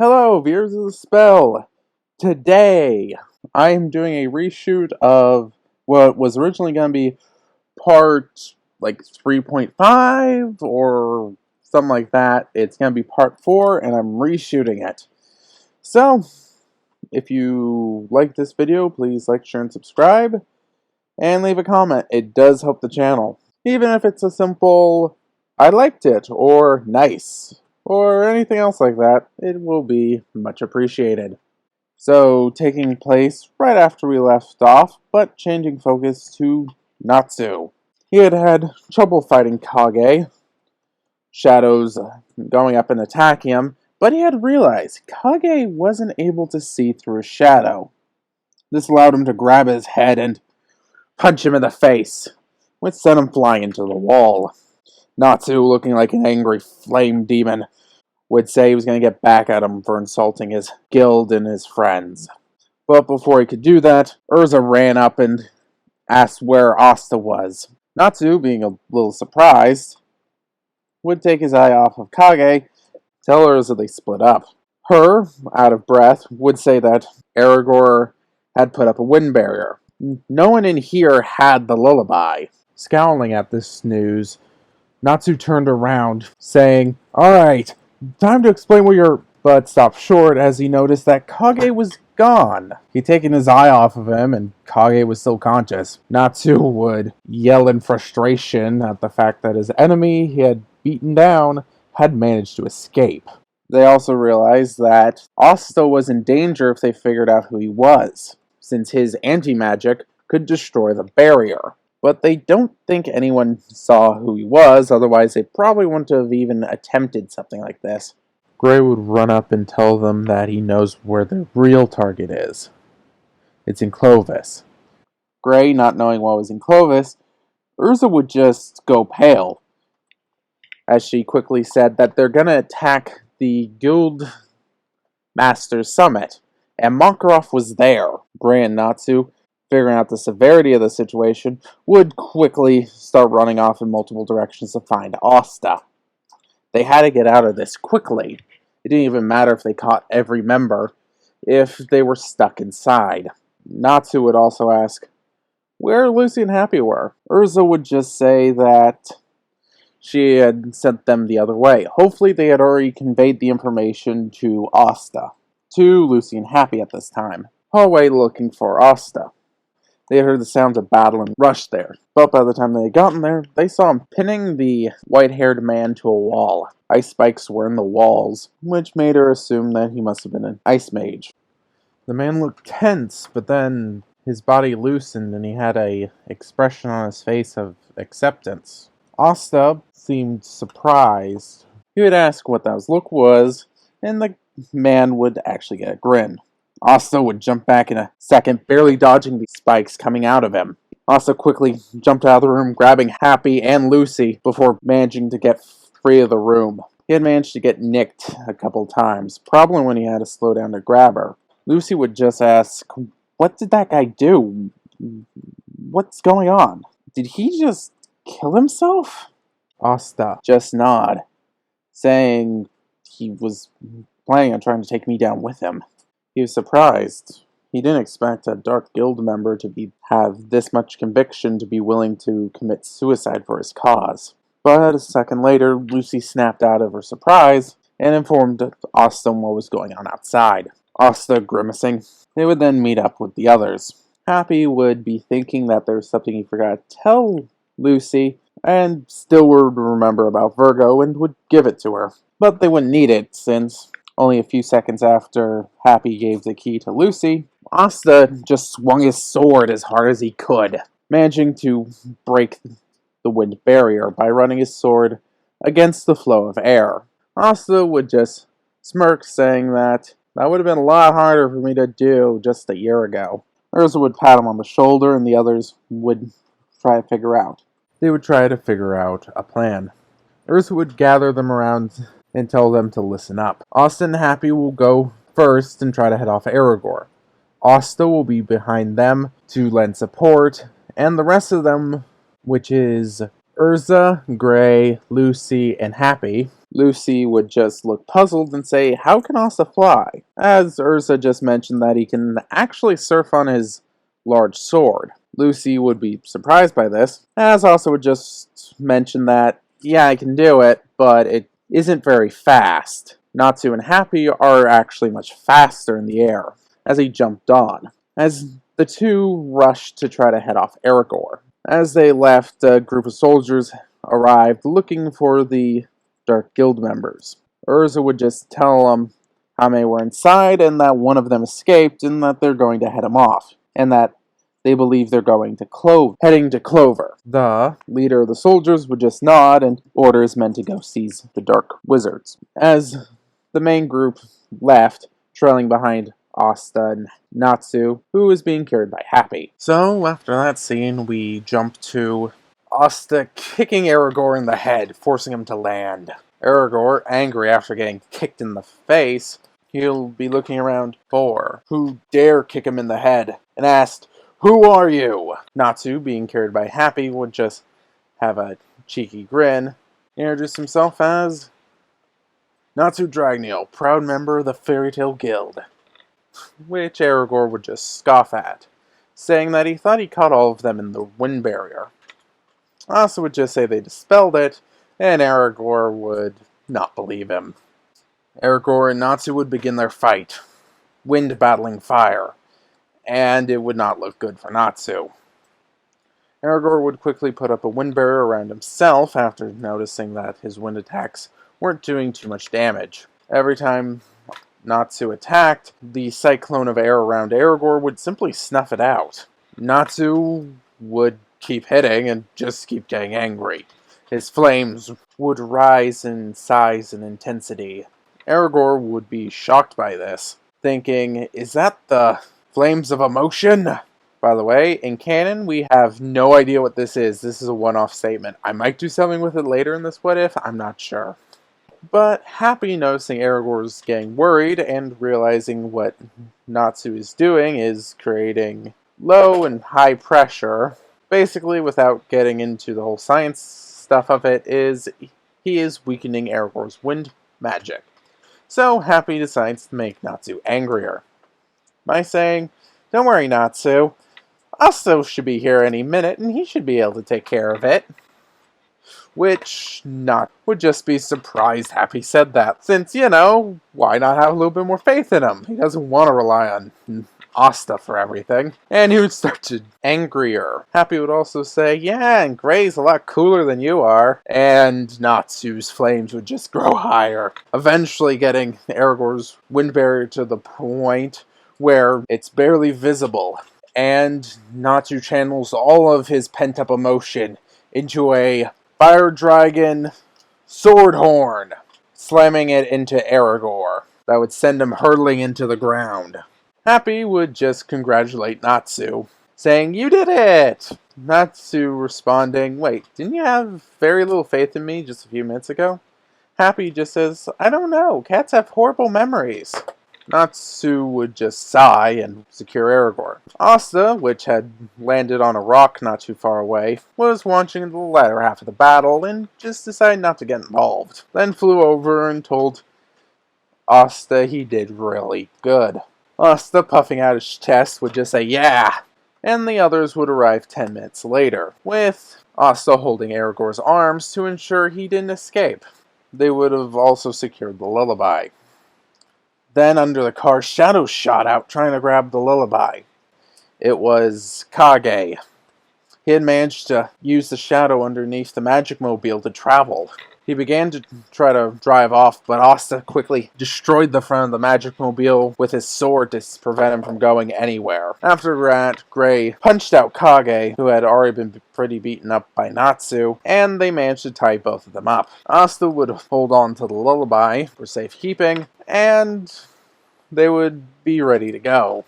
Hello, viewers of the spell. Today, I am doing a reshoot of what was originally going to be part 3.5 or something like that. It's going to be part 4, and I'm reshooting it. So, if you like this video, please like, share, and subscribe, and leave a comment. It does help the channel. Even if it's a simple, I liked it, or nice, or anything else like that, it will be much appreciated. So, taking place right after we left off, but changing focus to Natsu. He had had trouble fighting Kage, shadows going up and attacking him, but he had realized Kage wasn't able to see through a shadow. This allowed him to grab his head and punch him in the face, which sent him flying into the wall. Natsu, looking like an angry flame demon, would say he was going to get back at him for insulting his guild and his friends. But before he could do that, Urza ran up and asked where Asta was. Natsu, being a little surprised, would take his eye off of Kage, tell Urza they split up. Her, out of breath, would say that Aragorn had put up a wind barrier. No one in here had the lullaby. Scowling at this news, Natsu turned around, saying, "Alright, time to explain where you're," but stopped short as he noticed that Kage was gone. He'd taken his eye off of him, and Kage was still conscious. Natsu would yell in frustration at the fact that his enemy he had beaten down had managed to escape. They also realized that Asta was in danger if they figured out who he was, since his anti-magic could destroy the barrier. But they don't think anyone saw who he was, otherwise they probably wouldn't have even attempted something like this. Gray would run up and tell them that he knows where their real target is. It's in Clovis. Gray, not knowing what was in Clovis, Urza would just go pale, as she quickly said that they're gonna attack the Guild Masters Summit, and Makarov was there. Gray and Natsu, figuring out the severity of the situation, would quickly start running off in multiple directions to find Asta. They had to get out of this quickly. It didn't even matter if they caught every member, if they were stuck inside. Natsu would also ask where Lucy and Happy were. Urza would just say that she had sent them the other way. Hopefully they had already conveyed the information to Asta, to Lucy and Happy at this time. Hallway looking for Asta. They heard the sounds of battle and rushed there, but by the time they had gotten there, they saw him pinning the white-haired man to a wall. Ice spikes were in the walls, which made her assume that he must have been an ice mage. The man looked tense, but then his body loosened and he had an expression on his face of acceptance. Asta seemed surprised. He would ask what that look was, and the man would actually get a grin. Asta would jump back in a second, barely dodging the spikes coming out of him. Asta quickly jumped out of the room, grabbing Happy and Lucy before managing to get free of the room. He had managed to get nicked a couple times, probably when he had to slow down to grab her. Lucy would just ask, "What did that guy do? What's going on? Did he just kill himself?" Asta just nod, saying he was planning on trying to take me down with him. He was surprised. He didn't expect a Dark Guild member to have this much conviction to be willing to commit suicide for his cause. But a second later, Lucy snapped out of her surprise and informed Asta what was going on outside. Asta grimacing. They would then meet up with the others. Happy would be thinking that there was something he forgot to tell Lucy, and still would remember about Virgo and would give it to her. But they wouldn't need it, since only a few seconds after Happy gave the key to Lucy, Asta just swung his sword as hard as he could, managing to break the wind barrier by running his sword against the flow of air. Asta would just smirk, saying that would have been a lot harder for me to do just a year ago. Urza would pat him on the shoulder, and the others would try to figure out. They would try to figure out a plan. Urza would gather them around and tell them to listen up. Asta and Happy will go first and try to head off Aragorn. Asta will be behind them to lend support, and the rest of them, which is Urza, Gray, Lucy, and Happy, Lucy would just look puzzled and say, "How can Asta fly?" As Ursa just mentioned that he can actually surf on his large sword. Lucy would be surprised by this, as Asta would just mention that, "Yeah, I can do it, but it isn't very fast." Natsu and Happy are actually much faster in the air, as he jumped on, as the two rushed to try to head off Aragorn. As they left, a group of soldiers arrived looking for the Dark Guild members. Urza would just tell them how many were inside and that one of them escaped and that they're going to head him off, and that they believe they're heading to Clover. The leader of the soldiers would just nod and order his men to go seize the Dark Wizards. As the main group left, trailing behind Asta and Natsu, who was being carried by Happy. So, after that scene, we jump to Asta kicking Aragorn in the head, forcing him to land. Aragorn, angry after getting kicked in the face, he'll be looking around for who dare kick him in the head, and asked, "Who are you?" Natsu, being carried by Happy, would just have a cheeky grin, introduce himself as Natsu Dragneel, proud member of the Fairytail Guild, which Aragorn would just scoff at, saying that he thought he caught all of them in the wind barrier. Asta would just say they dispelled it, and Aragorn would not believe him. Aragorn and Natsu would begin their fight, wind battling fire, and it would not look good for Natsu. Aragorn would quickly put up a wind barrier around himself after noticing that his wind attacks weren't doing too much damage. Every time Natsu attacked, the cyclone of air around Aragorn would simply snuff it out. Natsu would keep hitting and just keep getting angry. His flames would rise in size and intensity. Aragorn would be shocked by this, thinking, "Is that the flames of emotion?" By the way, in canon, we have no idea what this is. This is a one-off statement. I might do something with it later in this What If, I'm not sure. But Happy, noticing Aragorn's getting worried and realizing what Natsu is doing is creating low and high pressure. Basically, without getting into the whole science stuff of it, he is weakening Aragorn's wind magic. So Happy decides to make Natsu angrier by saying, "Don't worry, Natsu. Asta should be here any minute, and he should be able to take care of it." Which would just be surprised Happy said that, since, why not have a little bit more faith in him? He doesn't want to rely on Asta for everything. And he would start to angrier. Happy would also say, "Yeah, and Gray's a lot cooler than you are." And Natsu's flames would just grow higher, eventually getting Aragorn's wind barrier to the point where it's barely visible. And Natsu channels all of his pent-up emotion into a fire dragon sword horn, slamming it into Aragorn. That would send him hurtling into the ground. Happy would just congratulate Natsu, saying, "You did it!" Natsu responding, "Wait, didn't you have very little faith in me just a few minutes ago?" Happy just says, "I don't know, cats have horrible memories." Natsu would just sigh and secure Aragorn. Asta, which had landed on a rock not too far away, was watching the latter half of the battle and just decided not to get involved. Then flew over and told Asta he did really good. Asta, puffing out his chest, would just say, "Yeah!" And the others would arrive 10 minutes later, with Asta holding Aragorn's arms to ensure he didn't escape. They would have also secured the lullaby. Then, under the car, shadows shot out, trying to grab the lullaby. It was Kage. He had managed to use the shadow underneath the magic mobile to travel. He began to try to drive off, but Asta quickly destroyed the front of the magic mobile with his sword to prevent him from going anywhere. After that, Gray punched out Kage, who had already been pretty beaten up by Natsu, and they managed to tie both of them up. Asta would hold on to the lullaby for safekeeping, and they would be ready to go.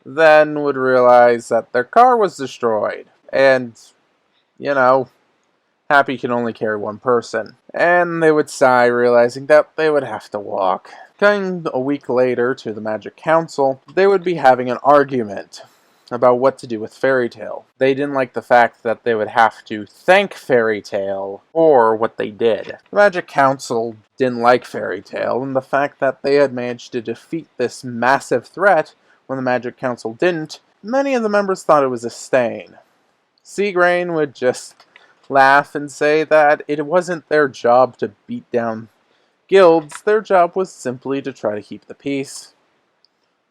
Then would realize that their car was destroyed, and, Happy can only carry one person. And they would sigh, realizing that they would have to walk. Coming a week later to the Magic Council, they would be having an argument. about what to do with Fairytail. They didn't like the fact that they would have to thank Fairytail for what they did. The Magic Council didn't like Fairytail, and the fact that they had managed to defeat this massive threat when the Magic Council didn't, many of the members thought it was a stain. Seagrain would just laugh and say that it wasn't their job to beat down guilds, their job was simply to try to keep the peace,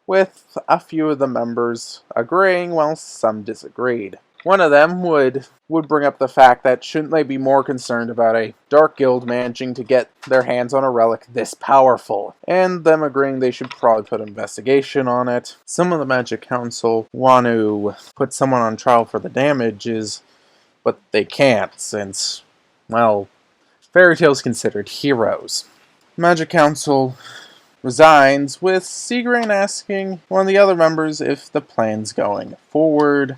with a few of the members agreeing while some disagreed. One of them would bring up the fact that shouldn't they be more concerned about a dark guild managing to get their hands on a relic this powerful, and them agreeing they should probably put an investigation on it. Some of the Magic Council want to put someone on trial for the damages, but they can't since, well, Fairytail's considered heroes. Magic Council resigns, with Seagrain asking one of the other members if the plan's going forward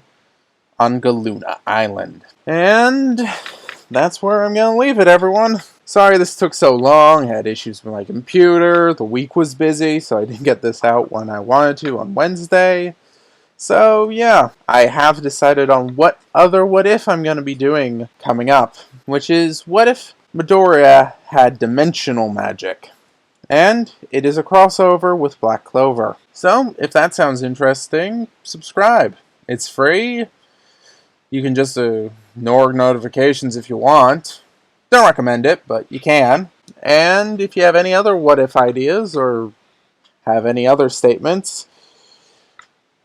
on Galuna Island. And that's where I'm going to leave it, everyone. Sorry this took so long. I had issues with my computer. The week was busy, so I didn't get this out when I wanted to on Wednesday. So, yeah, I have decided on what other what if I'm going to be doing coming up, which is what if Midoriya had dimensional magic? And it is a crossover with Black Clover. So, if that sounds interesting, subscribe. It's free. You can just ignore notifications if you want. Don't recommend it, but you can. And if you have any other what-if ideas or have any other statements,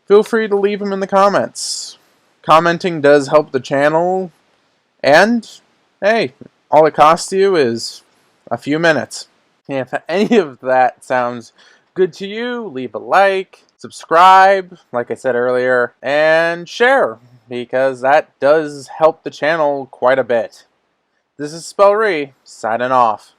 feel free to leave them in the comments. Commenting does help the channel. And, hey, all it costs you is a few minutes. And if any of that sounds good to you, leave a like, subscribe, like I said earlier, and share, because that does help the channel quite a bit. This is Spellry, signing off.